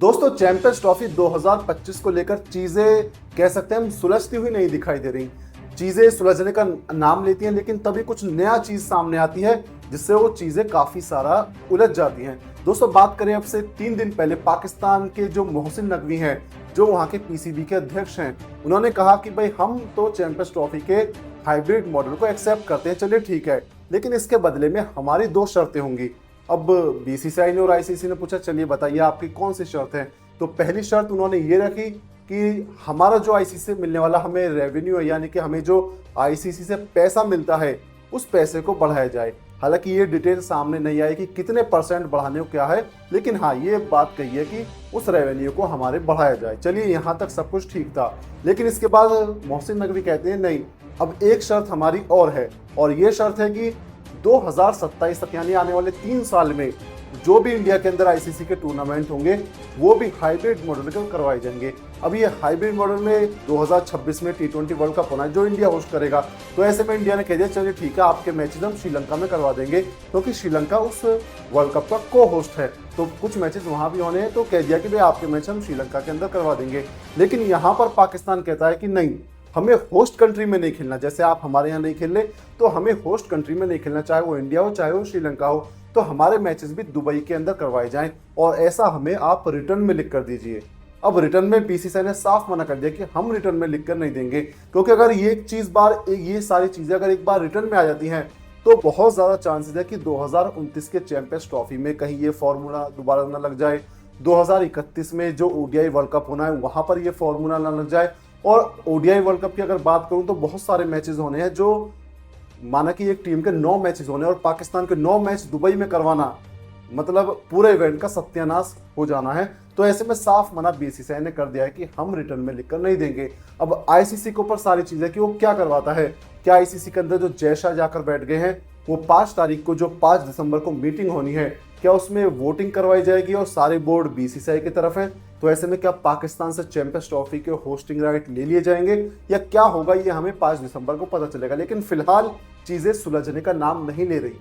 दोस्तों champions trophy 2025 को लेकर चीजें कह सकते हैं हम सुलझती हुई नहीं दिखाई दे रही। चीजें सुलझने का नाम लेती हैं लेकिन तभी कुछ नया चीज सामने आती है जिससे वो चीजें काफी सारा उलझ जाती हैं। दोस्तों बात करें अब से 3 दिन पहले पाकिस्तान के जो मोहसिन नकवी हैं, जो वहाँ के पीसीबी के अध्यक्ष हैं, उन्होंने कहा कि भाई हम तो चैंपियंस ट्रॉफी के हाइब्रिड मॉडल को एक्सेप्ट करते हैं, चलिए ठीक है, लेकिन इसके बदले में हमारी 2 शर्तें होंगी। अब बीसीसीआई ने और आईसीसी ने पूछा चलिए बताइए आपकी कौन सी शर्त है। तो पहली शर्त उन्होंने ये रखी कि हमारा जो आईसीसी से मिलने वाला हमें रेवेन्यू है, यानी कि हमें जो आईसीसी से पैसा मिलता है उस पैसे को बढ़ाया जाए। हालांकि ये डिटेल सामने नहीं आई कि कितने % बढ़ाने को क्या है, लेकिन हाँ ये बात कही है कि उस रेवेन्यू को हमारे बढ़ाया जाए। चलिए यहाँ तक सब कुछ ठीक था, लेकिन इसके बाद मोहसिन नकवी कहते हैं नहीं, अब एक शर्त हमारी और है, और ये शर्त है कि 2027 तक यानी आने वाले 3 साल में जो भी इंडिया के अंदर आईसीसी के टूर्नामेंट होंगे वो भी हाइब्रिड मॉडल के करवाए जाएंगे। अब ये हाइब्रिड मॉडल में 2026 में T20 वर्ल्ड कप होना है जो इंडिया होस्ट करेगा, तो ऐसे में इंडिया ने कह दिया चलिए ठीक है आपके मैचेस हम श्रीलंका में करवा देंगे, क्योंकि श्रीलंका उस वर्ल्ड कप का को होस्ट है, तो कुछ मैचेस वहाँ भी होने हैं, तो कह दिया कि भाई आपके मैच हम श्रीलंका के अंदर करवा देंगे। लेकिन यहाँ पर पाकिस्तान कहता है कि नहीं, हमें होस्ट कंट्री में नहीं खेलना। जैसे आप हमारे यहाँ नहीं खेल रहे तो हमें होस्ट कंट्री में नहीं खेलना, चाहे वो इंडिया हो चाहे वो श्रीलंका हो, तो हमारे मैचेस भी दुबई के अंदर करवाए जाएं, और ऐसा हमें आप रिटर्न में लिख कर दीजिए। अब रिटर्न में बीसीसीआई ने साफ मना कर दिया कि हम रिटर्न में लिख कर नहीं देंगे, क्योंकि अगर ये सारी चीजें अगर एक बार रिटर्न में आ जाती हैं तो बहुत ज्यादा चांसेस है कि 2029 के चैंपियंस ट्रॉफी में कहीं ये फॉर्मूला दोबारा न लग जाए, 2031 में जो ओडीआई वर्ल्ड कप होना है वहां पर ये फॉर्मूला न लग जाए। और ओडीआई वर्ल्ड कप की अगर बात करूं तो बहुत सारे मैचेस होने हैं, जो माना कि एक टीम के 9 मैचेस होने और पाकिस्तान के 9 मैच दुबई में करवाना, मतलब पूरे इवेंट का सत्यानाश हो जाना है। तो ऐसे में साफ मना बीसीसीआई ने कर दिया है कि हम रिटर्न में लिखकर नहीं देंगे। अब आईसीसी के ऊपर सारी चीजें कि वो क्या करवाता है। क्या आईसीसी के अंदर जो जयशाह जाकर बैठ गए हैं, वो 5 तारीख को जो 5 दिसंबर को मीटिंग होनी है, क्या उसमें वोटिंग करवाई जाएगी और सारे बोर्ड बीसीसीआई की तरफ है? तो ऐसे में क्या पाकिस्तान से चैंपियंस ट्रॉफी के होस्टिंग राइट ले लिए जाएंगे या क्या होगा, ये हमें 5 दिसंबर को पता चलेगा। लेकिन फिलहाल चीजें सुलझने का नाम नहीं ले रही।